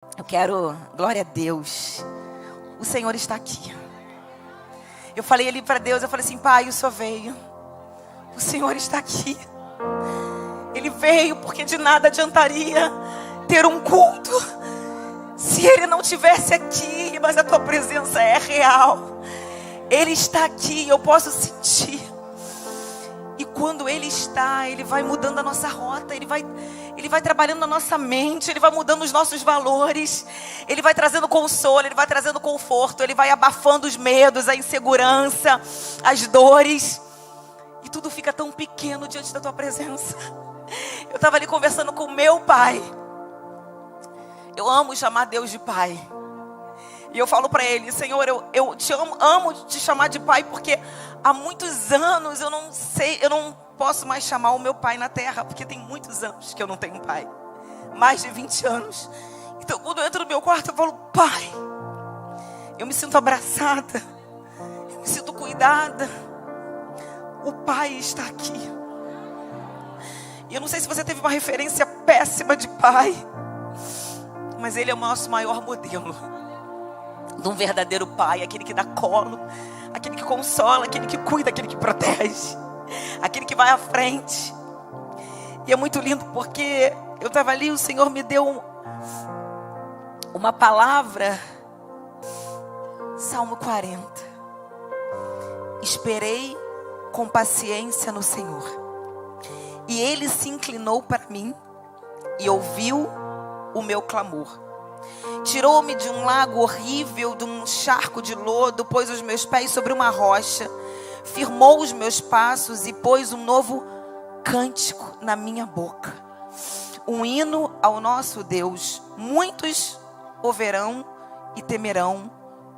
Eu quero, glória a Deus, o Senhor está aqui. Eu falei ali para Deus, eu falei assim: Pai, o Senhor veio, o Senhor está aqui. Ele veio porque de nada adiantaria ter um culto se Ele não estivesse aqui, mas a Tua presença é real. Ele está aqui, eu posso sentir. E quando Ele está, Ele vai mudando a nossa rota, Ele vai trabalhando na nossa mente, Ele vai mudando os nossos valores, Ele vai trazendo consolo, Ele vai trazendo conforto, Ele vai abafando os medos, a insegurança, as dores. E tudo fica tão pequeno diante da Tua presença. Eu estava ali conversando com meu pai. Eu amo chamar Deus de Pai. E eu falo para Ele: Senhor, eu te amo te chamar de Pai, porque há muitos anos eu não posso mais chamar o meu pai na terra, porque tem muitos anos que eu não tenho pai. Mais de 20 anos. Então quando eu entro no meu quarto eu falo: Pai, eu me sinto abraçada, eu me sinto cuidada. O Pai está aqui. E eu não sei se você teve uma referência péssima de pai, mas Ele é o nosso maior modelo de um verdadeiro pai. Aquele que dá colo, aquele que consola, aquele que cuida, aquele que protege, aquele que vai à frente. E é muito lindo porque eu estava ali, o Senhor me deu uma palavra. Salmo 40. Esperei com paciência no Senhor, e Ele se inclinou para mim e ouviu o meu clamor. Tirou-me de um lago horrível, de um charco de lodo, pôs os meus pés sobre uma rocha, firmou os meus passos e pôs um novo cântico na minha boca, um hino ao nosso Deus. Muitos o verão e temerão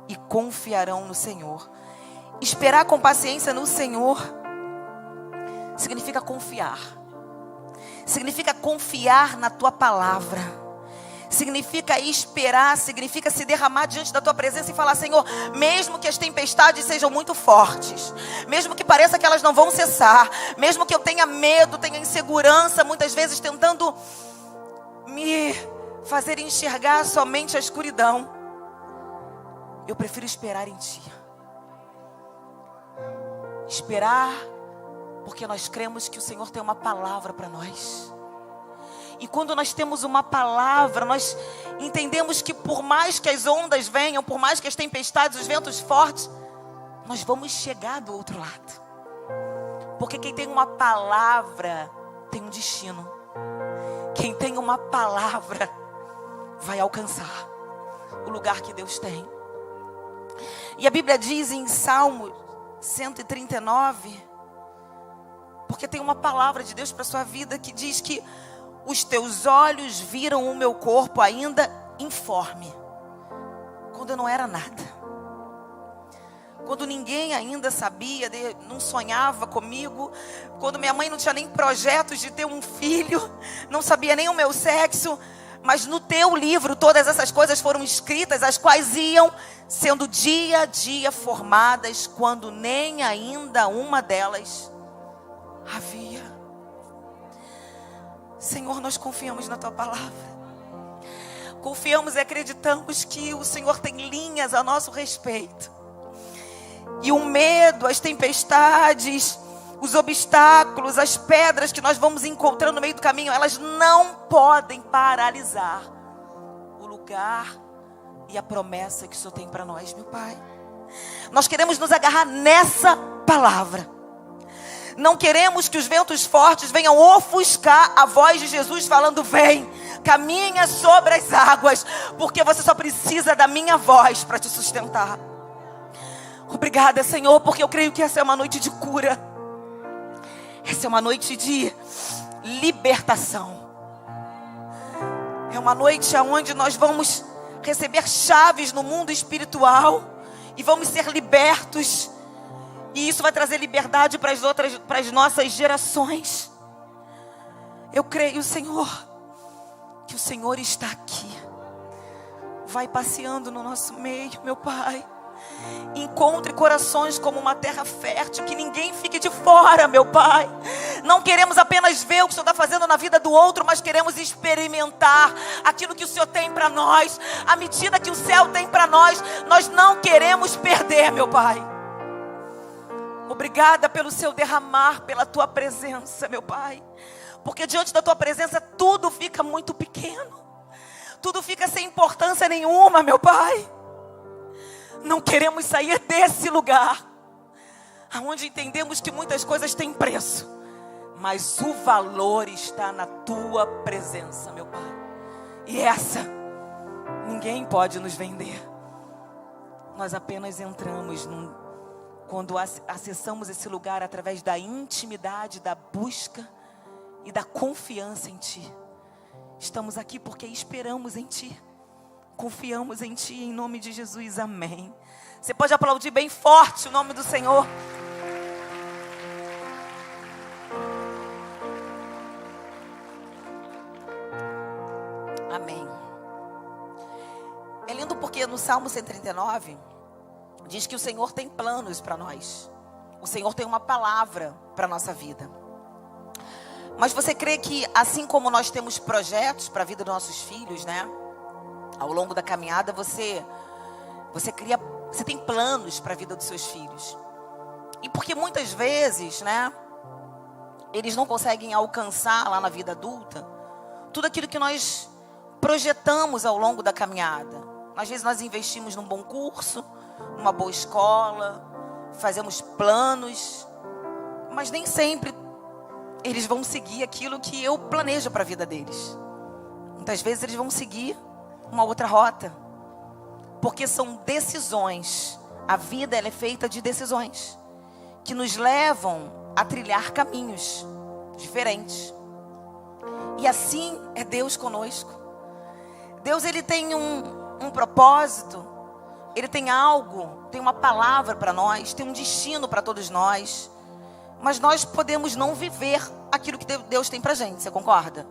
e confiarão no Senhor. Esperar com paciência no Senhor significa confiar. Significa confiar na Tua palavra. Significa esperar, significa se derramar diante da Tua presença e falar: Senhor, mesmo que as tempestades sejam muito fortes, mesmo que pareça que elas não vão cessar, mesmo que eu tenha medo, tenha insegurança, muitas vezes tentando me fazer enxergar somente a escuridão, eu prefiro esperar em Ti. Esperar porque nós cremos que o Senhor tem uma palavra para nós. E quando nós temos uma palavra, nós entendemos que por mais que as ondas venham, por mais que as tempestades, os ventos fortes, nós vamos chegar do outro lado. Porque quem tem uma palavra tem um destino. Quem tem uma palavra vai alcançar o lugar que Deus tem. E a Bíblia diz em Salmo 139, porque tem uma palavra de Deus para a sua vida que diz que os teus olhos viram o meu corpo ainda informe, quando eu não era nada, quando ninguém ainda sabia, não sonhava comigo, quando minha mãe não tinha nem projetos de ter um filho, não sabia nem o meu sexo, mas no Teu livro todas essas coisas foram escritas, as quais iam sendo dia a dia formadas, quando nem ainda uma delas havia. Senhor, nós confiamos na Tua palavra. Confiamos e acreditamos que o Senhor tem linhas a nosso respeito. E o medo, as tempestades, os obstáculos, as pedras que nós vamos encontrando no meio do caminho, elas não podem paralisar o lugar e a promessa que o Senhor tem para nós, meu Pai. Nós queremos nos agarrar nessa palavra. Não queremos que os ventos fortes venham ofuscar a voz de Jesus falando: vem, caminha sobre as águas, porque você só precisa da minha voz para te sustentar. Obrigada, Senhor, porque eu creio que essa é uma noite de cura. Essa é uma noite de libertação. É uma noite onde nós vamos receber chaves no mundo espiritual e vamos ser libertos. E isso vai trazer liberdade para as nossas gerações. Eu creio, Senhor, que o Senhor está aqui. Vai passeando no nosso meio, meu Pai. Encontre corações como uma terra fértil, que ninguém fique de fora, meu Pai. Não queremos apenas ver o que o Senhor está fazendo na vida do outro, mas queremos experimentar aquilo que o Senhor tem para nós, a medida que o céu tem para nós. Nós não queremos perder, meu Pai. Obrigada pelo Seu derramar, pela Tua presença, meu Pai. Porque diante da Tua presença tudo fica muito pequeno. Tudo fica sem importância nenhuma, meu Pai. Não queremos sair desse lugar, onde entendemos que muitas coisas têm preço, mas o valor está na Tua presença, meu Pai. E essa, ninguém pode nos vender. Nós apenas entramos quando acessamos esse lugar através da intimidade, da busca e da confiança em Ti. Estamos aqui porque esperamos em Ti. Confiamos em Ti, em nome de Jesus, amém. Você pode aplaudir bem forte o nome do Senhor. Amém. É lindo porque no Salmo 139, diz que o Senhor tem planos para nós. O Senhor tem uma palavra para a nossa vida. Mas você crê que assim como nós temos projetos para a vida dos nossos filhos, né? Ao longo da caminhada você tem planos para a vida dos seus filhos. E porque muitas vezes, né, eles não conseguem alcançar lá na vida adulta tudo aquilo que nós projetamos ao longo da caminhada. Às vezes nós investimos num bom curso, numa boa escola, fazemos planos, mas nem sempre eles vão seguir aquilo que eu planejo para a vida deles. Muitas vezes eles vão seguir uma outra rota, porque são decisões. A vida ela é feita de decisões que nos levam a trilhar caminhos diferentes. E assim é Deus conosco. Deus ele tem um propósito, Ele tem algo, tem uma palavra para nós, tem um destino para todos nós. Mas nós podemos não viver aquilo que Deus tem para a gente, você concorda?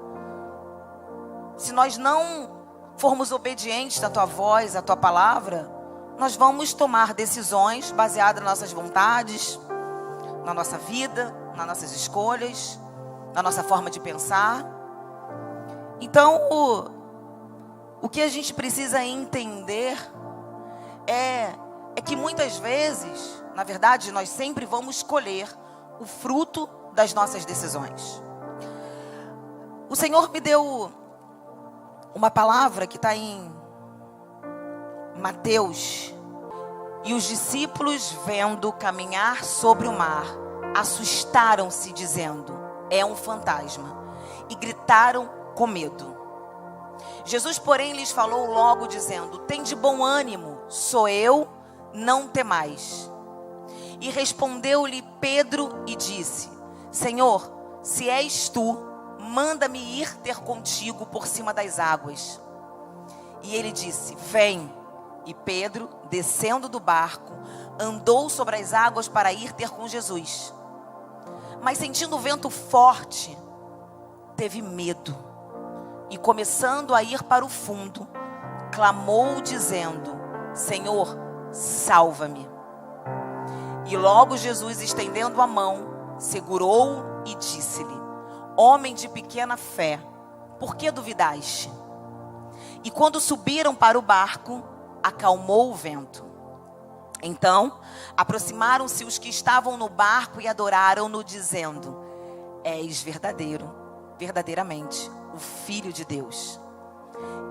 Se nós não formos obedientes à Tua voz, à Tua palavra, nós vamos tomar decisões baseadas nas nossas vontades, na nossa vida, nas nossas escolhas, na nossa forma de pensar. Então, o que a gente precisa entender é que muitas vezes, na verdade, nós sempre vamos colher o fruto das nossas decisões. O Senhor me deu uma palavra que está em Mateus. E os discípulos, vendo caminhar sobre o mar, assustaram-se, dizendo: é um fantasma, e gritaram com medo. Jesus, porém, lhes falou logo, dizendo: tende bom ânimo, sou eu, não temais. E respondeu-lhe Pedro e disse: Senhor, se és tu, manda-me ir ter contigo por cima das águas. E ele disse: vem. E Pedro, descendo do barco, andou sobre as águas para ir ter com Jesus. Mas sentindo o vento forte, teve medo. E começando a ir para o fundo, clamou dizendo: Senhor, salva-me. E logo Jesus, estendendo a mão, segurou-o e disse-lhe: homem de pequena fé, por que duvidaste? E quando subiram para o barco, acalmou o vento. Então, aproximaram-se os que estavam no barco e adoraram-no, dizendo: és verdadeiramente, o Filho de Deus.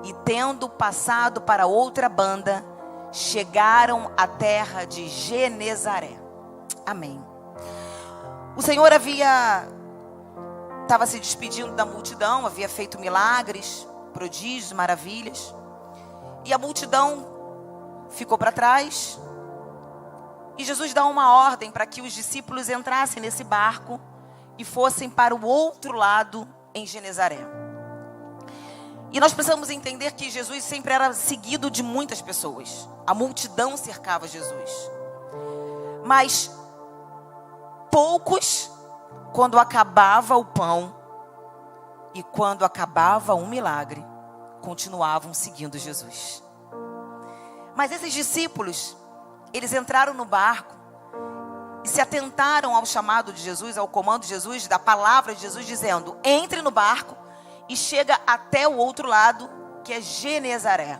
E tendo passado para outra banda, chegaram à terra de Genezaré. Amém. O Senhor estava se despedindo da multidão, havia feito milagres, prodígios, maravilhas. E a multidão ficou para trás. E Jesus dá uma ordem para que os discípulos entrassem nesse barco e fossem para o outro lado, em Genezaré. E nós precisamos entender que Jesus sempre era seguido de muitas pessoas. A multidão cercava Jesus. Mas poucos, quando acabava o pão e quando acabava um milagre, continuavam seguindo Jesus. Mas esses discípulos, eles entraram no barco e se atentaram ao chamado de Jesus, ao comando de Jesus, da palavra de Jesus, dizendo: entre no barco e chega até o outro lado, que é Genezaré.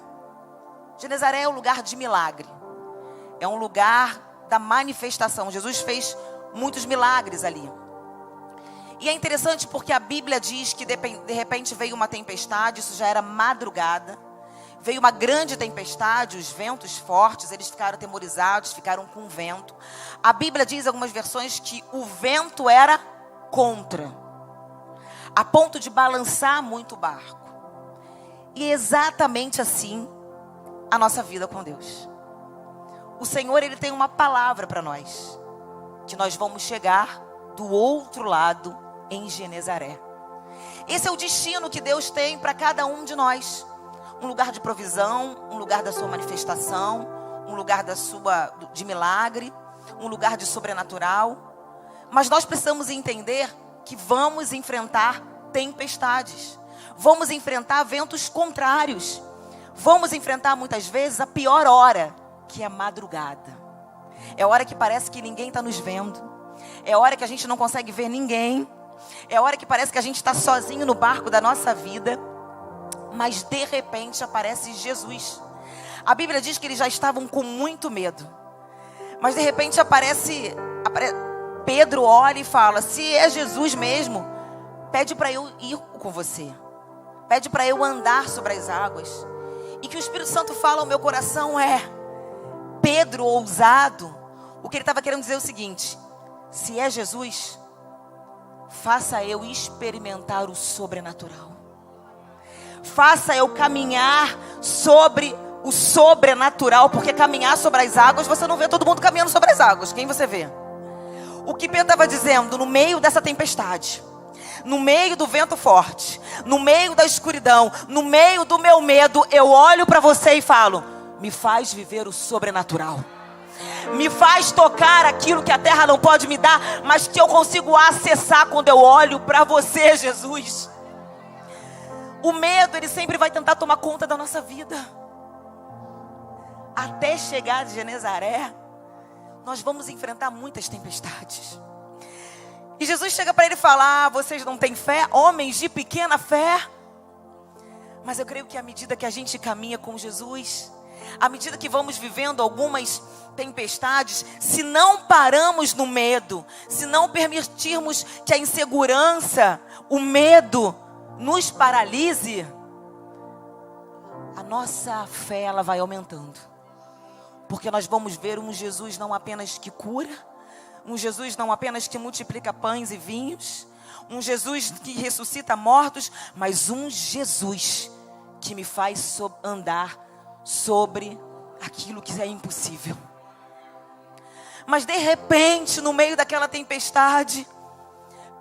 Genezaré é um lugar de milagre. É um lugar da manifestação. Jesus fez muitos milagres ali. E é interessante porque a Bíblia diz que de repente veio uma tempestade, isso já era madrugada. Veio uma grande tempestade, os ventos fortes, eles ficaram atemorizados, ficaram com vento. A Bíblia diz em algumas versões que o vento era contra, a ponto de balançar muito o barco. E é exatamente assim a nossa vida com Deus. O Senhor, Ele tem uma palavra para nós, que nós vamos chegar do outro lado em Genezaré. Esse é o destino que Deus tem para cada um de nós. Um lugar de provisão, um lugar da sua manifestação, um lugar de milagre, um lugar de sobrenatural. Mas nós precisamos entender que vamos enfrentar tempestades. Vamos enfrentar ventos contrários. Vamos enfrentar muitas vezes a pior hora, que é a madrugada. É a hora que parece que ninguém está nos vendo. É a hora que a gente não consegue ver ninguém. É a hora que parece que a gente está sozinho no barco da nossa vida. Mas de repente aparece Jesus. A Bíblia diz que eles já estavam com muito medo. Mas de repente aparece Pedro olha e fala: se é Jesus mesmo, pede para eu ir com você. Pede para eu andar sobre as águas. E que o Espírito Santo fala ao meu coração Pedro, ousado. O que ele estava querendo dizer é o seguinte: se é Jesus, faça eu experimentar o sobrenatural. Faça eu caminhar sobre o sobrenatural. Porque caminhar sobre as águas, você não vê todo mundo caminhando sobre as águas. Quem você vê? O que Pedro estava dizendo, no meio dessa tempestade, no meio do vento forte, no meio da escuridão, no meio do meu medo, eu olho para você e falo: me faz viver o sobrenatural. Me faz tocar aquilo que a terra não pode me dar, mas que eu consigo acessar quando eu olho para você, Jesus. O medo, ele sempre vai tentar tomar conta da nossa vida. Até chegar de Genezaré, nós vamos enfrentar muitas tempestades. E Jesus chega para ele falar: vocês não têm fé? Homens de pequena fé. Mas eu creio que à medida que a gente caminha com Jesus, à medida que vamos vivendo algumas tempestades, se não paramos no medo, se não permitirmos que a insegurança, o medo nos paralise, a nossa fé ela vai aumentando. Porque nós vamos ver um Jesus não apenas que cura, um Jesus não apenas que multiplica pães e vinhos, um Jesus que ressuscita mortos, mas um Jesus que me faz andar sobre aquilo que é impossível. Mas de repente, no meio daquela tempestade,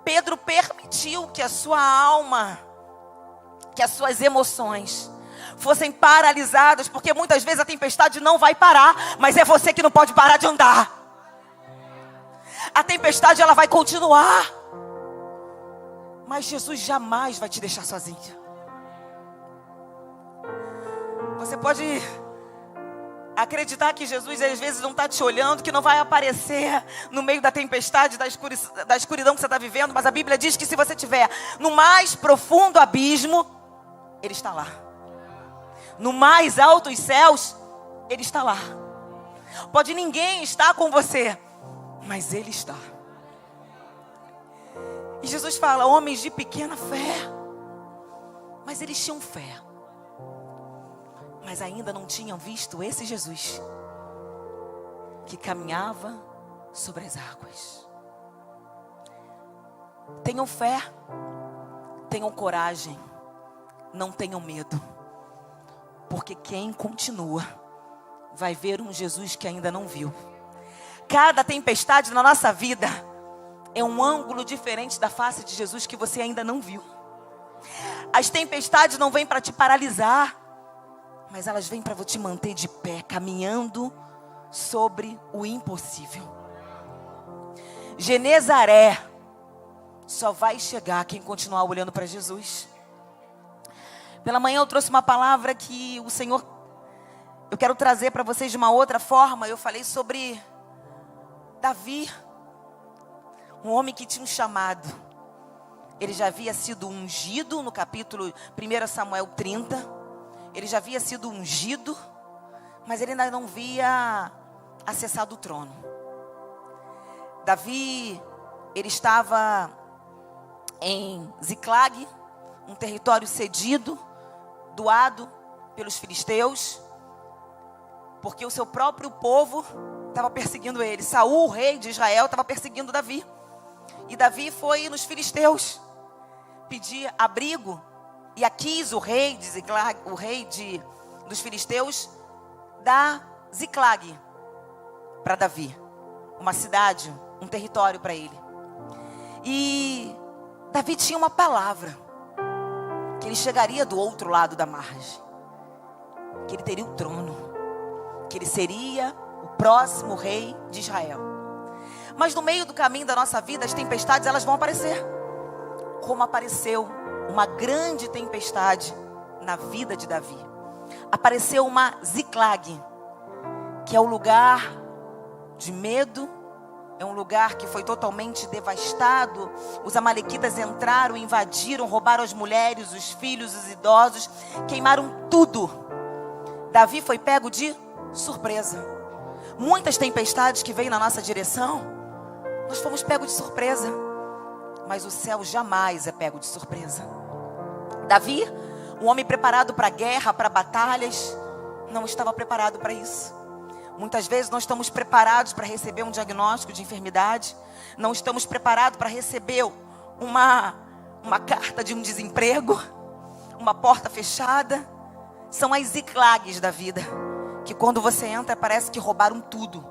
Pedro permitiu que a sua alma, que as suas emoções fossem paralisadas, porque muitas vezes a tempestade não vai parar, mas é você que não pode parar de andar. A tempestade ela vai continuar, mas Jesus jamais vai te deixar sozinho. Você pode acreditar que Jesus às vezes não está te olhando, que não vai aparecer no meio da tempestade, da escuridão que você está vivendo, mas a Bíblia diz que se você estiver no mais profundo abismo, Ele está lá. No mais altos céus, Ele está lá. Pode ninguém estar com você, mas Ele está. E Jesus fala: homens de pequena fé. Mas eles tinham fé, mas ainda não tinham visto esse Jesus que caminhava sobre as águas. Tenham fé, tenham coragem, não tenham medo, porque quem continua vai ver um Jesus que ainda não viu. Cada tempestade na nossa vida é um ângulo diferente da face de Jesus que você ainda não viu. As tempestades não vêm para te paralisar, mas elas vêm para te manter de pé, caminhando sobre o impossível. Genezaré só vai chegar quem continuar olhando para Jesus. Pela manhã eu trouxe uma palavra que o Senhor, eu quero trazer para vocês de uma outra forma. Eu falei sobre Davi, Um homem que tinha um chamado. Ele já havia sido ungido no capítulo 1 Samuel 30. Ele já havia sido ungido, mas ele ainda não havia acessado o trono. Davi, ele estava em Ziclag, um território cedido, doado pelos filisteus, porque o seu próprio povo estava perseguindo ele. Saul, o rei de Israel, estava perseguindo Davi. E Davi foi nos filisteus pedir abrigo. E Aquis, o rei de Ziclag, dos filisteus, dá Ziclag para Davi. Uma cidade, um território para ele. E Davi tinha uma palavra. Que ele chegaria do outro lado da margem. Que ele teria o trono. Que ele seria o próximo rei de Israel. Mas no meio do caminho da nossa vida, as tempestades, elas vão aparecer. Como apareceu uma grande tempestade na vida de Davi. Apareceu uma Ziclag, que é um lugar de medo, é um lugar que foi totalmente devastado. Os amalequitas entraram, invadiram, roubaram as mulheres, os filhos, os idosos, queimaram tudo. Davi foi pego de surpresa. Muitas tempestades que vêm na nossa direção, nós fomos pegos de surpresa. Mas o céu jamais é pego de surpresa. Davi, um homem preparado para a guerra, para batalhas, não estava preparado para isso. Muitas vezes nós estamos preparados para receber um diagnóstico de enfermidade. Não estamos preparados para receber uma carta de um desemprego, uma porta fechada. São as Ziclags da vida, que quando você entra parece que roubaram tudo,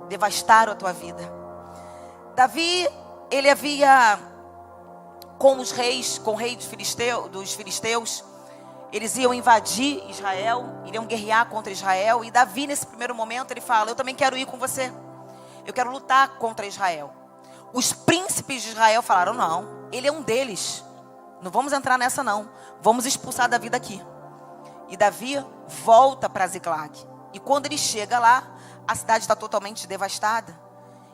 devastaram a tua vida. Davi, ele havia, com o rei dos filisteus, eles iam invadir Israel, iriam guerrear contra Israel. E Davi, nesse primeiro momento, ele fala: eu também quero ir com você. Eu quero lutar contra Israel. Os príncipes de Israel falaram: não, ele é um deles. Não vamos entrar nessa não. Vamos expulsar Davi daqui. E Davi volta para Ziclag. E quando ele chega lá, a cidade está totalmente devastada.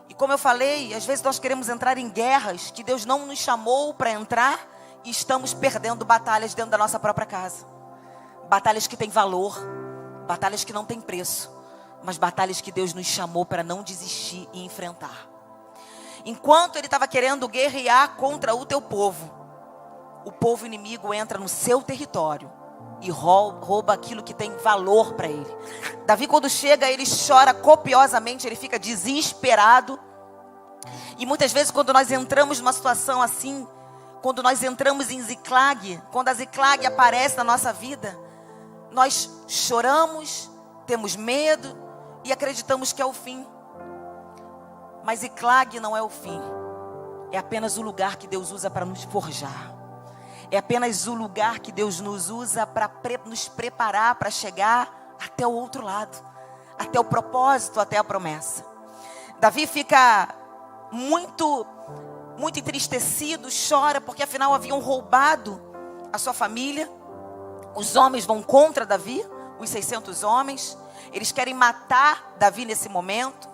E como eu falei, às vezes nós queremos entrar em guerras que Deus não nos chamou para entrar. E estamos perdendo batalhas dentro da nossa própria casa. Batalhas que têm valor. Batalhas que não têm preço. Mas batalhas que Deus nos chamou para não desistir e enfrentar. Enquanto ele estava querendo guerrear contra o teu povo, o povo inimigo entra no seu território e rouba aquilo que tem valor para ele. Davi, quando chega, ele chora copiosamente, ele fica desesperado. E muitas vezes quando nós entramos numa situação assim, quando nós entramos em Ziclag, quando a Ziclag aparece na nossa vida, nós choramos, temos medo e acreditamos que é o fim. Mas Ziclag não é o fim. É apenas o lugar que Deus usa para nos forjar. É apenas o lugar que Deus nos usa para nos preparar para chegar até o outro lado. Até o propósito, até a promessa. Davi fica muito entristecido, chora, porque afinal haviam roubado a sua família. Os homens vão contra Davi, os 600 homens. Eles querem matar Davi nesse momento.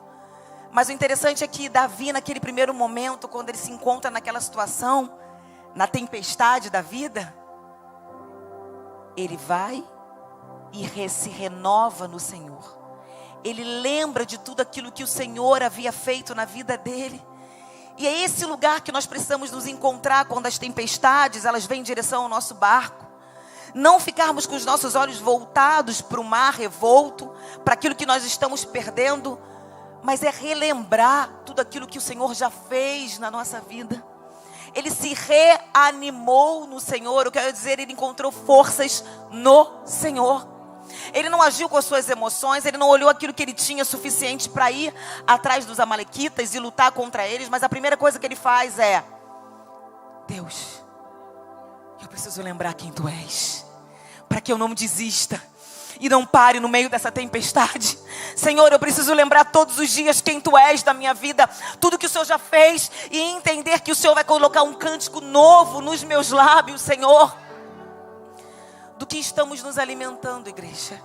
Mas o interessante é que Davi, naquele primeiro momento, quando ele se encontra naquela situação, na tempestade da vida, ele vai e se renova no Senhor. Ele lembra de tudo aquilo que o Senhor havia feito na vida dele. E é esse lugar que nós precisamos nos encontrar quando as tempestades, elas vêm em direção ao nosso barco. Não ficarmos com os nossos olhos voltados para o mar revolto, para aquilo que nós estamos perdendo, mas é relembrar tudo aquilo que o Senhor já fez na nossa vida. Ele se reanimou no Senhor, eu quero dizer, ele encontrou forças no Senhor. Ele não agiu com as suas emoções, ele não olhou aquilo que ele tinha suficiente para ir atrás dos amalequitas e lutar contra eles, mas a primeira coisa que ele faz é: Deus, eu preciso lembrar quem tu és, para que eu não desista e não pare no meio dessa tempestade. Senhor, eu preciso lembrar todos os dias quem tu és da minha vida, tudo que o Senhor já fez, e entender que o Senhor vai colocar um cântico novo nos meus lábios, Senhor. Do que estamos nos alimentando, igreja?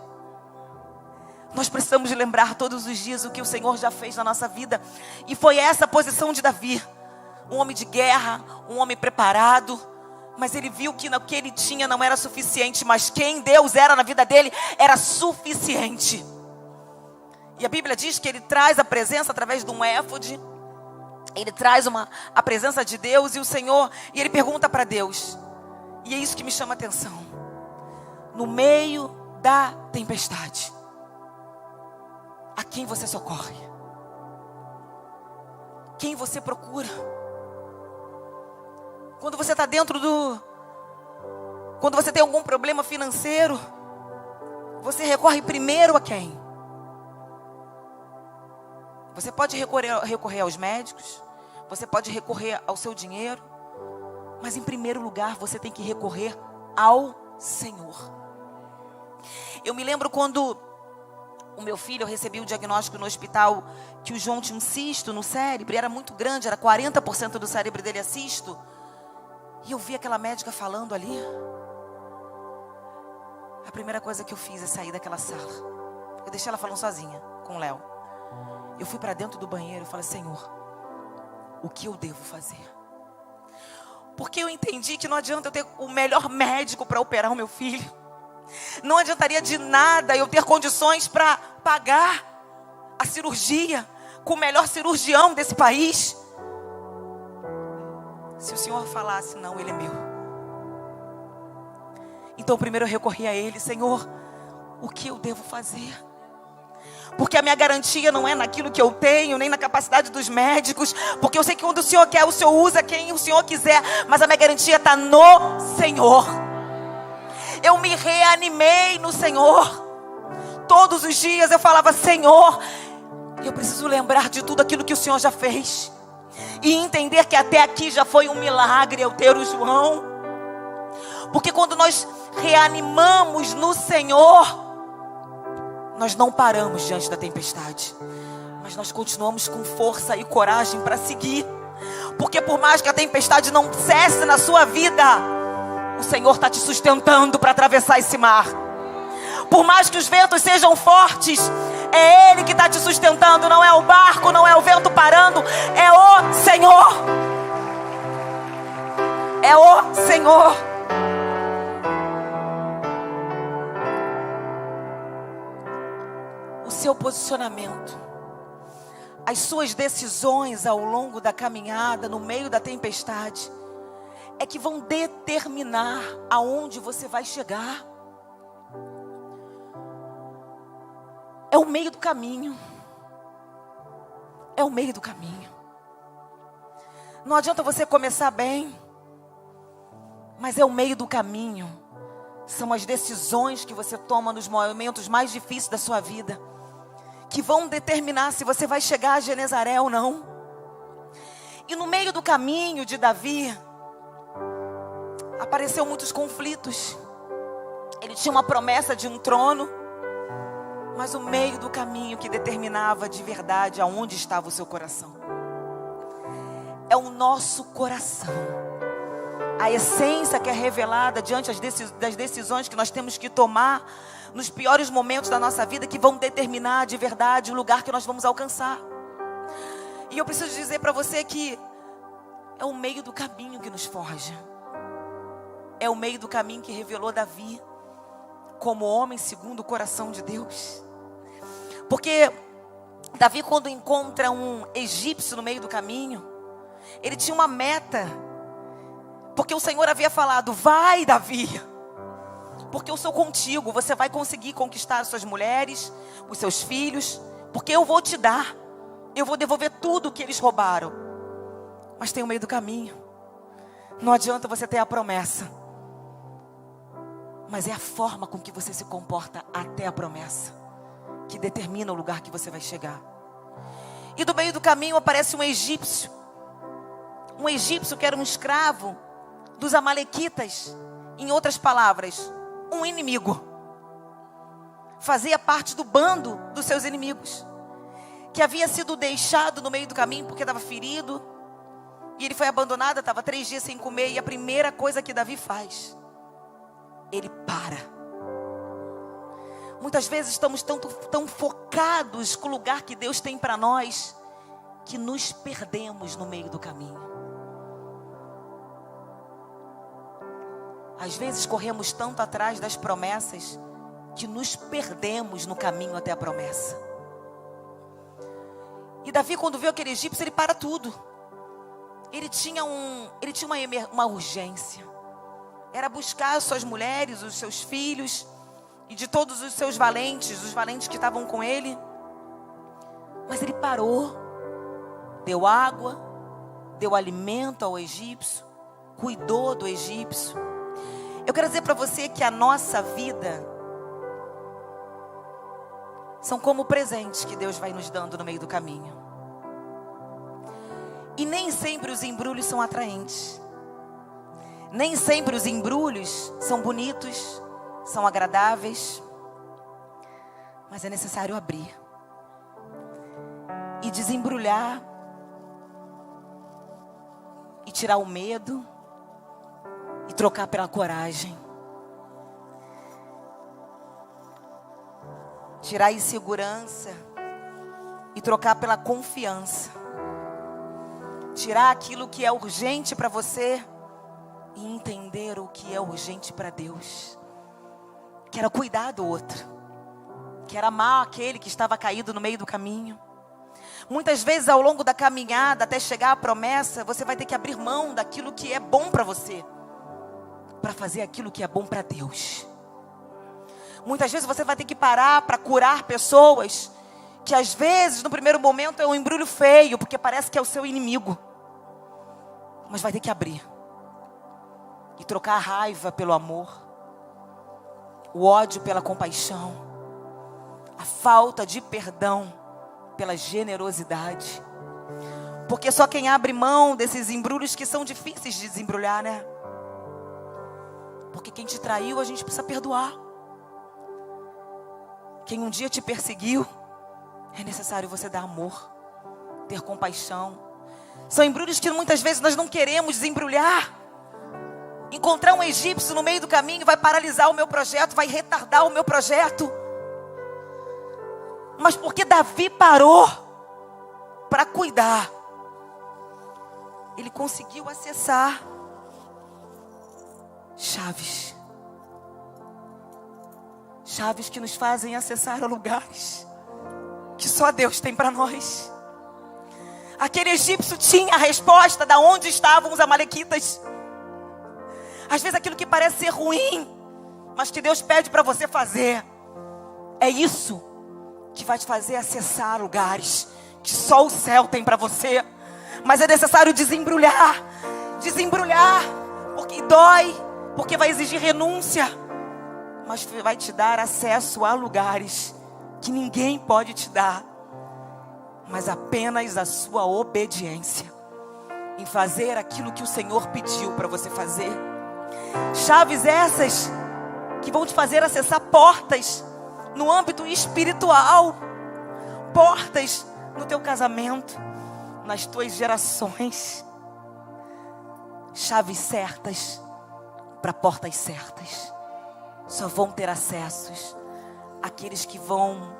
Nós precisamos lembrar todos os dias o que o Senhor já fez na nossa vida. E foi essa a posição de Davi. um homem de guerra, um homem preparado. Mas ele viu que o que ele tinha não era suficiente, mas quem Deus era na vida dele era suficiente. E a Bíblia diz que ele traz a presença através de um éfode. Ele traz a presença de Deus e o Senhor. E ele pergunta para Deus. E é isso que me chama a atenção. No meio da tempestade, a quem você socorre? Quem você procura? Quando você está quando você tem algum problema financeiro, você recorre primeiro a quem? Você pode recorrer aos médicos, você pode recorrer ao seu dinheiro, mas em primeiro lugar você tem que recorrer ao Senhor. Eu me lembro quando o meu filho, eu recebi o diagnóstico no hospital que o João tinha um cisto no cérebro, era muito grande, era 40% do cérebro dele a cisto. E eu vi aquela médica falando ali. A primeira coisa que eu fiz é sair daquela sala. Eu deixei ela falando sozinha com o Léo. Eu fui para dentro do banheiro e falei: Senhor, o que eu devo fazer? Porque eu entendi que não adianta eu ter o melhor médico para operar o meu filho. Não adiantaria de nada eu ter condições para pagar a cirurgia com o melhor cirurgião desse país, se o Senhor falasse: não, ele é meu. Então primeiro eu recorri a ele: Senhor, o que eu devo fazer? Porque a minha garantia não é naquilo que eu tenho, nem na capacidade dos médicos. Porque eu sei que quando o Senhor quer, o Senhor usa quem o Senhor quiser. Mas a minha garantia está no Senhor. Eu me reanimei no Senhor. Todos os dias eu falava: Senhor, eu preciso lembrar de tudo aquilo que o Senhor já fez. E entender que até aqui já foi um milagre eu ter o João. Porque quando nós reanimamos no Senhor, nós não paramos diante da tempestade, mas nós continuamos com força e coragem para seguir. Porque por mais que a tempestade não cesse na sua vida, o Senhor está te sustentando para atravessar esse mar. Por mais que os ventos sejam fortes, é Ele que está te sustentando. Não é o barco, não é o vento parando, é o Senhor. É o Senhor. O seu posicionamento, as suas decisões ao longo da caminhada, no meio da tempestade, é que vão determinar aonde você vai chegar. É o meio do caminho. É o meio do caminho. Não adianta você começar bem, mas é o meio do caminho. São as decisões que você toma nos momentos mais difíceis da sua vida que vão determinar se você vai chegar a Genezaré ou não. E no meio do caminho de Davi, apareceu muitos conflitos. Ele tinha uma promessa de um trono, mas o meio do caminho que determinava de verdade aonde estava o seu coração. É o nosso coração. A essência que é revelada diante das decisões que nós temos que tomar nos piores momentos da nossa vida, que vão determinar de verdade o lugar que nós vamos alcançar. E eu preciso dizer para você que é o meio do caminho que nos forja. É o meio do caminho que revelou Davi como homem segundo o coração de Deus. Porque Davi, quando encontra um egípcio no meio do caminho, ele tinha uma meta. Porque o Senhor havia falado: vai, Davi, porque eu sou contigo, você vai conseguir conquistar as suas mulheres, os seus filhos, porque eu vou te dar, eu vou devolver tudo que eles roubaram. Mas tem o meio do caminho. Não adianta você ter a promessa, mas é a forma com que você se comporta até a promessa que determina o lugar que você vai chegar. E do meio do caminho aparece um egípcio. Um egípcio que era um escravo dos amalequitas. Em outras palavras, um inimigo. Fazia parte do bando dos seus inimigos, que havia sido deixado no meio do caminho porque estava ferido. E ele foi abandonado, estava 3 dias sem comer. E a primeira coisa que Davi faz, ele para. Muitas vezes estamos tão focados com o lugar que Deus tem para nós, que nos perdemos no meio do caminho. Às vezes corremos tanto atrás das promessas que nos perdemos no caminho até a promessa. E Davi, quando viu aquele egípcio, ele para tudo. Ele tinha uma urgência. Era buscar as suas mulheres, os seus filhos e de todos os seus valentes, os valentes que estavam com ele. Mas ele parou, deu água, deu alimento ao egípcio, cuidou do egípcio. Eu quero dizer para você que a nossa vida são como presentes que Deus vai nos dando no meio do caminho. E nem sempre os embrulhos são atraentes. Nem sempre os embrulhos são bonitos, são agradáveis. Mas é necessário abrir e desembrulhar e tirar o medo e trocar pela coragem. Tirar a insegurança e trocar pela confiança. Tirar aquilo que é urgente para você e entender o que é urgente para Deus. Que era cuidar do outro. Que era amar aquele que estava caído no meio do caminho. Muitas vezes ao longo da caminhada até chegar à promessa, você vai ter que abrir mão daquilo que é bom para você, para fazer aquilo que é bom para Deus. Muitas vezes você vai ter que parar para curar pessoas que às vezes no primeiro momento é um embrulho feio, porque parece que é o seu inimigo. Mas vai ter que abrir e trocar a raiva pelo amor, o ódio pela compaixão, a falta de perdão pela generosidade. Porque só quem abre mão desses embrulhos que são difíceis de desembrulhar, né? Porque quem te traiu a gente precisa perdoar. Quem um dia te perseguiu, é necessário você dar amor, ter compaixão. São embrulhos que muitas vezes nós não queremos desembrulhar. Encontrar um egípcio no meio do caminho vai paralisar o meu projeto, vai retardar o meu projeto. Mas porque Davi parou para cuidar, ele conseguiu acessar chaves. Chaves que nos fazem acessar a lugares que só Deus tem para nós. Aquele egípcio tinha a resposta de onde estavam os amalequitas. Às vezes aquilo que parece ser ruim, mas que Deus pede para você fazer, é isso que vai te fazer acessar lugares que só o céu tem para você. Mas é necessário desembrulhar, porque dói, porque vai exigir renúncia, mas vai te dar acesso a lugares que ninguém pode te dar, mas apenas a sua obediência em fazer aquilo que o Senhor pediu para você fazer. Chaves essas que vão te fazer acessar portas no âmbito espiritual, portas no teu casamento, nas tuas gerações. Chaves certas para portas certas. Só vão ter acessos aqueles que vão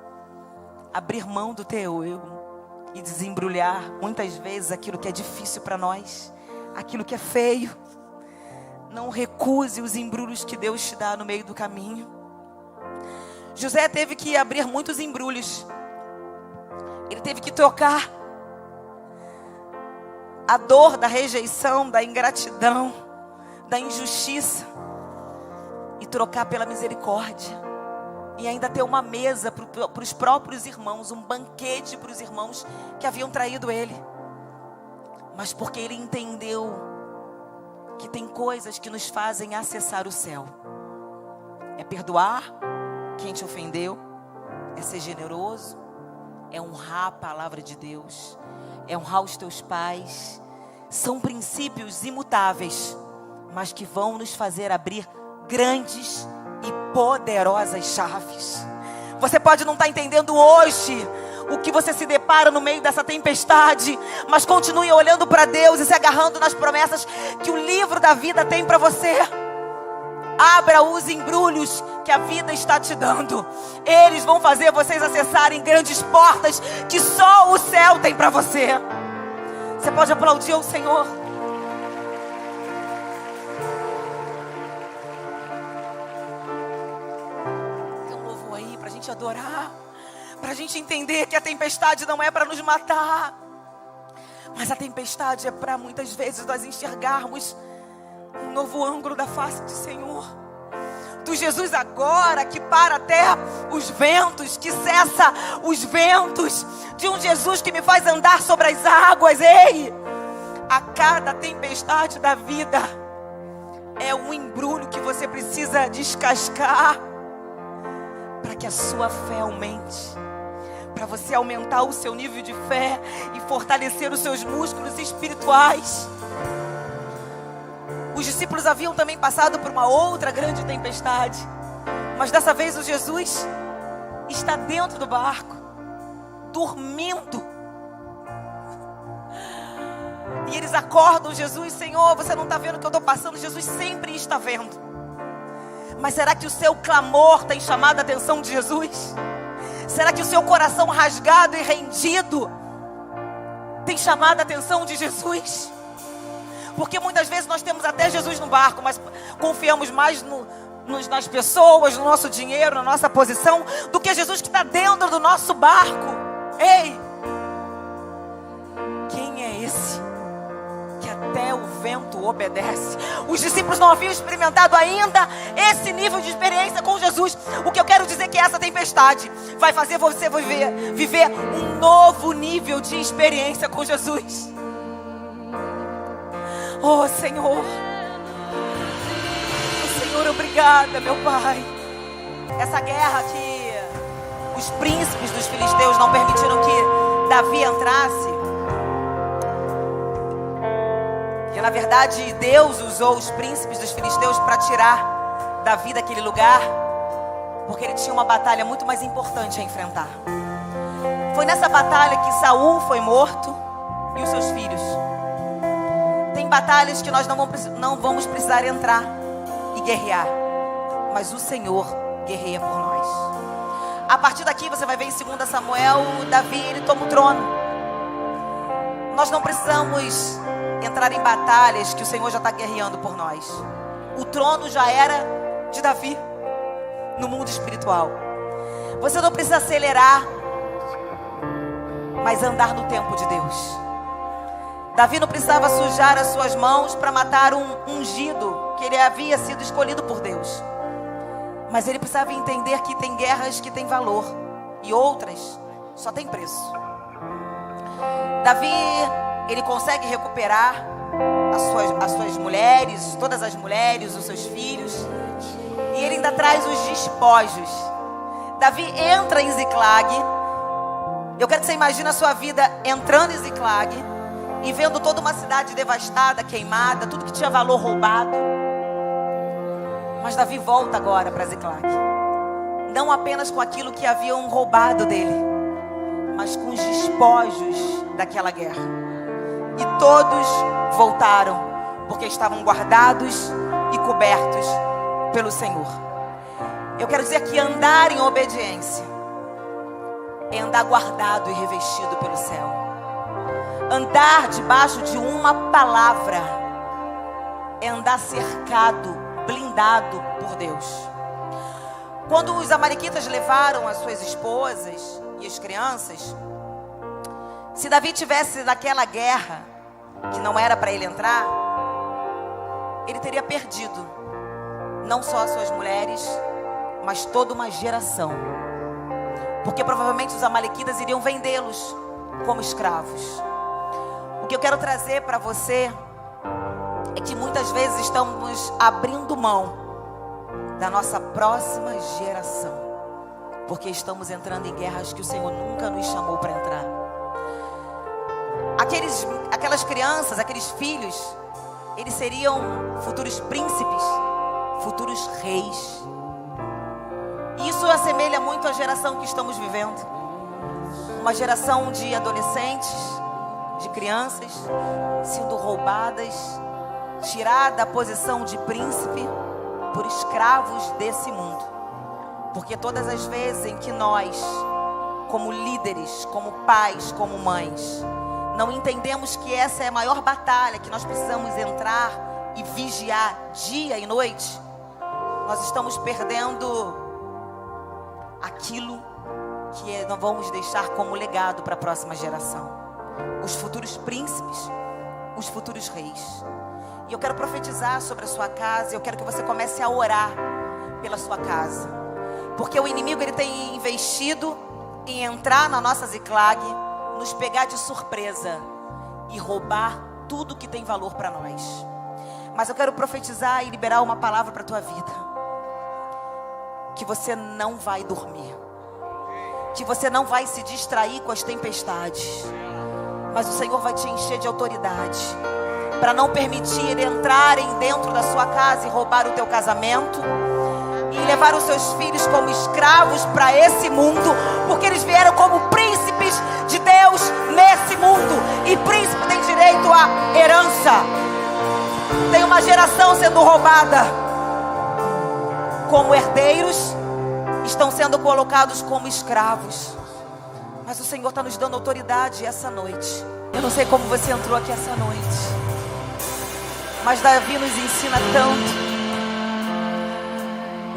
abrir mão do teu eu e desembrulhar muitas vezes aquilo que é difícil para nós, aquilo que é feio. Não recuse os embrulhos que Deus te dá no meio do caminho. José teve que abrir muitos embrulhos. Ele teve que trocar a dor da rejeição, da ingratidão, da injustiça, e trocar pela misericórdia. E ainda ter uma mesa para os próprios irmãos, um banquete para os irmãos que haviam traído ele. Mas porque ele entendeu que tem coisas que nos fazem acessar o céu. É perdoar quem te ofendeu, é ser generoso, é honrar a palavra de Deus, é honrar os teus pais. São princípios imutáveis, mas que vão nos fazer abrir grandes e poderosas chaves. Você pode não estar entendendo hoje o que você se depara no meio dessa tempestade, mas continue olhando para Deus e se agarrando nas promessas que o livro da vida tem para você. Abra os embrulhos que a vida está te dando. Eles vão fazer vocês acessarem grandes portas que só o céu tem para você. Você pode aplaudir o Senhor. te adorar, para a gente entender que a tempestade não é para nos matar, mas a tempestade é para muitas vezes nós enxergarmos um novo ângulo da face do Senhor. Do Jesus agora que para até os ventos, que cessa os ventos, de um Jesus que me faz andar sobre as águas. Ei, a cada tempestade da vida é um embrulho que você precisa descascar para que a sua fé aumente, para você aumentar o seu nível de fé e fortalecer os seus músculos espirituais. Os discípulos haviam também passado por uma outra grande tempestade, mas dessa vez o Jesus está dentro do barco, dormindo. E eles acordam Jesus: Senhor, você não está vendo o que eu estou passando? Jesus sempre está vendo. Mas será que o seu clamor tem chamado a atenção de Jesus? Será que o seu coração rasgado e rendido tem chamado a atenção de Jesus? Porque muitas vezes nós temos até Jesus no barco, mas confiamos mais nas pessoas, no nosso dinheiro, na nossa posição, do que Jesus que está dentro do nosso barco. Ei, quem é esse que até o vento obedece? Os discípulos não haviam experimentado ainda esse nível de experiência com Jesus. O que eu quero dizer é que essa tempestade vai fazer você viver um novo nível de experiência com Jesus. Oh Senhor, obrigada, meu Pai. Essa guerra que os príncipes dos filisteus não permitiram que Davi entrasse, que na verdade Deus usou os príncipes dos filisteus para tirar Davi daquele lugar, porque ele tinha uma batalha muito mais importante a enfrentar. Foi nessa batalha que Saul foi morto e os seus filhos. Tem batalhas que nós não vamos precisar entrar e guerrear, mas o Senhor guerreia por nós. A partir daqui você vai ver em 2 Samuel, Davi, ele toma o trono. Nós não precisamos entrar em batalhas que o Senhor já está guerreando por nós. O trono já era de Davi no mundo espiritual. Você não precisa acelerar, mas andar no tempo de Deus. Davi não precisava sujar as suas mãos para matar um ungido, que ele havia sido escolhido por Deus. Mas ele precisava entender que tem guerras que têm valor e outras só têm preço. Davi, ele consegue recuperar as suas mulheres, todas as mulheres, os seus filhos, e ele ainda traz os despojos. Davi entra em Ziclag. Eu quero que você imagine a sua vida entrando em Ziclag e vendo toda uma cidade devastada, queimada, tudo que tinha valor roubado. Mas Davi volta agora para Ziclag, não apenas com aquilo que haviam roubado dele, mas com os despojos daquela guerra. E todos voltaram, porque estavam guardados e cobertos pelo Senhor. Eu quero dizer que andar em obediência é andar guardado e revestido pelo céu. Andar debaixo de uma palavra é andar cercado, blindado por Deus. Quando os amalequitas levaram as suas esposas e as crianças, se Davi tivesse naquela guerra que não era para ele entrar, ele teria perdido não só as suas mulheres, mas toda uma geração, porque provavelmente os amalequitas iriam vendê-los como escravos. O que eu quero trazer para você é que muitas vezes estamos abrindo mão da nossa próxima geração, porque estamos entrando em guerras que o Senhor nunca nos chamou para entrar. Aquelas crianças, aqueles filhos, eles seriam futuros príncipes, futuros reis. E isso assemelha muito à geração que estamos vivendo. Uma geração de adolescentes, de crianças sendo roubadas, tiradas da posição de príncipe por escravos desse mundo. Porque todas as vezes em que nós, como líderes, como pais, como mães, não entendemos que essa é a maior batalha que nós precisamos entrar e vigiar dia e noite, nós estamos perdendo aquilo que nós vamos deixar como legado para a próxima geração. Os futuros príncipes, os futuros reis. E eu quero profetizar sobre a sua casa. Eu quero que você comece a orar pela sua casa, porque o inimigo ele tem investido em entrar na nossa Ziclag, nos pegar de surpresa e roubar tudo que tem valor para nós. Mas eu quero profetizar e liberar uma palavra para a tua vida, que você não vai dormir, que você não vai se distrair com as tempestades, mas o Senhor vai te encher de autoridade para não permitir entrarem dentro da sua casa e roubar o teu casamento e levar os seus filhos como escravos para esse mundo, porque eles vieram como príncipes de Deus nesse mundo, e príncipe tem direito à herança. Tem uma geração sendo roubada, como herdeiros, estão sendo colocados como escravos. Mas o Senhor está nos dando autoridade essa noite. Eu não sei como você entrou aqui essa noite, mas Davi nos ensina tanto.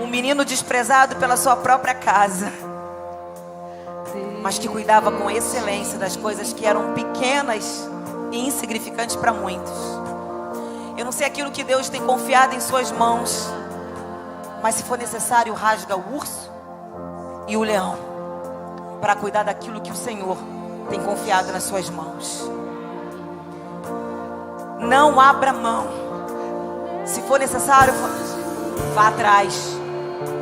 Um menino desprezado pela sua própria casa, mas que cuidava com excelência das coisas que eram pequenas e insignificantes para muitos. Eu não sei aquilo que Deus tem confiado em suas mãos, mas se for necessário, rasga o urso e o leão para cuidar daquilo que o Senhor tem confiado nas suas mãos. Não abra mão. Se for necessário, vá atrás.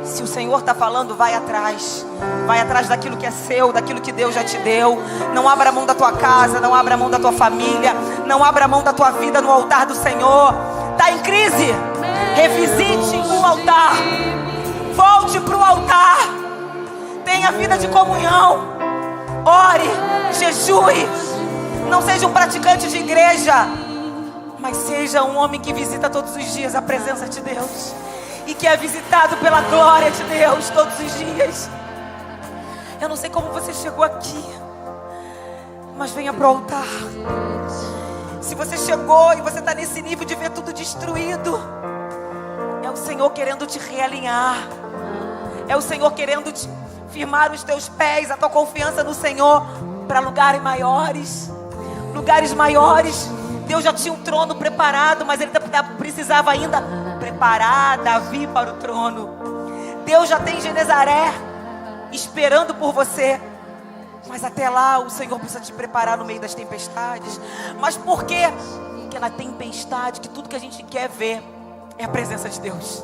Se o Senhor está falando, vai atrás. Vai atrás daquilo que é seu, daquilo que Deus já te deu. Não abra mão da tua casa, não abra mão da tua família, não abra mão da tua vida no altar do Senhor. Está em crise? Revisite o altar. Volte para o altar. Tenha vida de comunhão. Ore, jejue. Não seja um praticante de igreja, mas seja um homem que visita todos os dias a presença de Deus, e que é visitado pela glória de Deus todos os dias. Eu não sei como você chegou aqui, mas venha para o altar. Se você chegou e você está nesse nível de ver tudo destruído, é o Senhor querendo te realinhar. É o Senhor querendo te firmar os teus pés, a tua confiança no Senhor, para lugares maiores. Lugares maiores. Deus já tinha um trono preparado, mas Ele precisava ainda preparar Davi para o trono. Deus já tem Genezaré esperando por você, mas até lá o Senhor precisa te preparar no meio das tempestades. Mas por quê? Porque na tempestade, que tudo que a gente quer ver é a presença de Deus.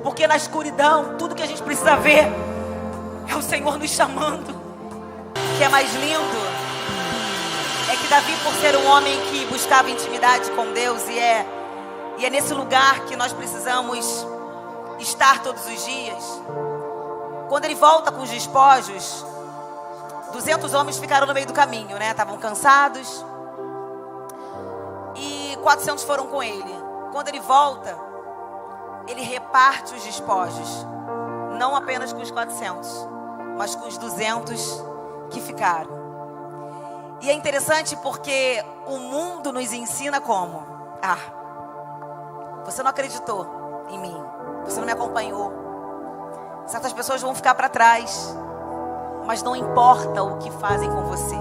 Porque na escuridão, tudo que a gente precisa ver é o Senhor nos chamando. O que é mais lindo é que Davi, por ser um homem que buscava intimidade com Deus, e é nesse lugar que nós precisamos estar todos os dias. Quando ele volta com os despojos, 200 homens ficaram no meio do caminho, né? Estavam cansados, e 400 foram com ele. Quando ele volta, ele reparte os despojos, não apenas com os 400, mas com os 200 que ficaram. E é interessante porque o mundo nos ensina como: você não acreditou em mim, você não me acompanhou. Certas pessoas vão ficar para trás, mas não importa o que fazem com você.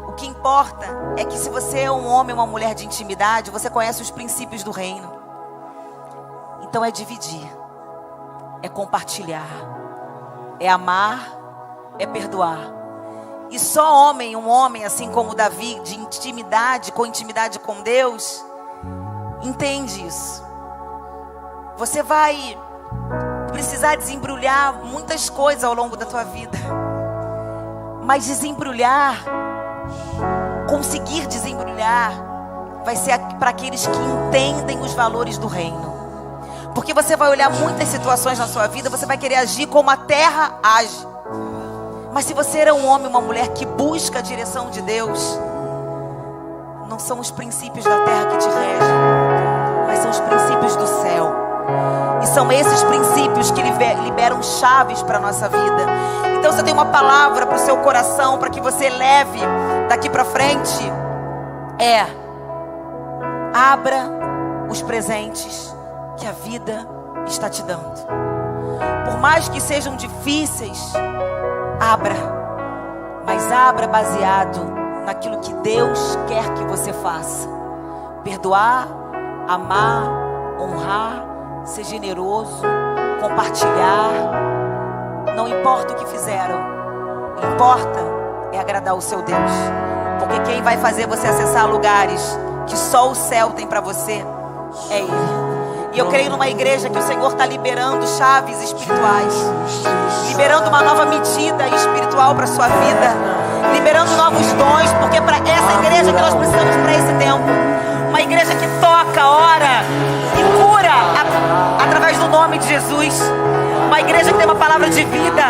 O que importa é que, se você é um homem ou uma mulher de intimidade, você conhece os princípios do reino. Então é dividir, é compartilhar, é amar, é perdoar. E só um homem assim como Davi, de intimidade com Deus, entende isso. Você vai precisar desembrulhar muitas coisas ao longo da tua vida, mas conseguir desembrulhar, vai ser para aqueles que entendem os valores do reino. Porque você vai olhar muitas situações na sua vida, você vai querer agir como a terra age. Mas se você é um homem ou uma mulher que busca a direção de Deus, não são os princípios da terra que te regem, mas são os princípios do céu. E são esses princípios que liberam chaves para a nossa vida. Então, se eu tenho uma palavra para o seu coração, para que você leve daqui para frente, abra os presentes que a vida está te dando. Por mais que sejam difíceis, abra. Mas abra baseado naquilo que Deus quer que você faça. Perdoar, amar, honrar, ser generoso, compartilhar. Não importa o que fizeram, importa é agradar o seu Deus. Porque quem vai fazer você acessar lugares que só o céu tem para você é Ele. E eu creio numa igreja que o Senhor está liberando chaves espirituais, liberando uma nova medida espiritual para a sua vida, liberando novos dons, porque é para essa igreja que nós precisamos para esse tempo. Uma igreja que toca, ora e cura através do nome de Jesus. Uma igreja que tem uma palavra de vida,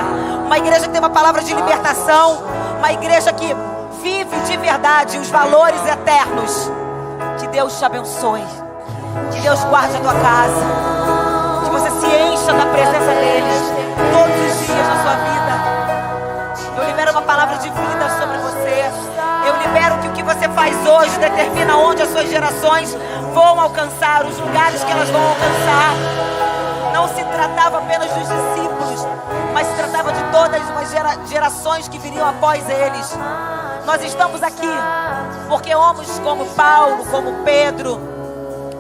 uma igreja que tem uma palavra de libertação, uma igreja que vive de verdade os valores eternos. Que Deus te abençoe. Que Deus guarde a tua casa. Que você se encha da presença dele todos os dias da sua vida. Eu libero uma palavra de vida sobre você. Eu libero que o que você faz hoje determina onde as suas gerações vão alcançar, os lugares que elas vão alcançar. Não se tratava apenas dos discípulos, mas se tratava de todas as gerações que viriam após eles. Nós estamos aqui porque homens como Paulo, como Pedro,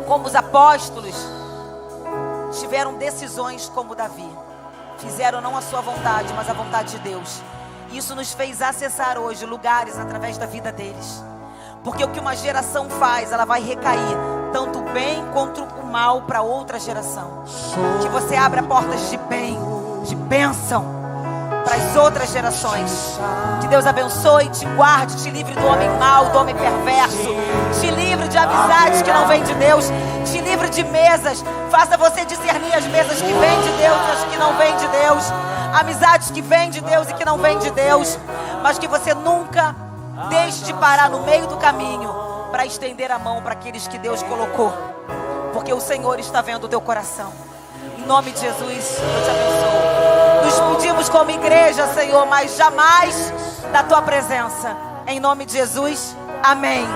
como os apóstolos, tiveram decisões como Davi. Fizeram não a sua vontade, mas a vontade de Deus. Isso nos fez acessar hoje lugares através da vida deles. Porque o que uma geração faz, ela vai recair tanto o bem quanto o mal para outra geração. Que você abra portas de bem, de bênção para as outras gerações. Que Deus abençoe, te guarde, te livre do homem mau, do homem perverso. Te livre de amizades que não vêm de Deus. Te livre de mesas. Faça você discernir as mesas que vêm de Deus e as que não vêm de Deus. Amizades que vêm de Deus e que não vêm de Deus. Mas que você nunca deixe de parar no meio do caminho para estender a mão para aqueles que Deus colocou. Porque o Senhor está vendo o teu coração. Em nome de Jesus, eu te abençoo. Nos pedimos como igreja, Senhor, mas jamais da tua presença. Em nome de Jesus, amém.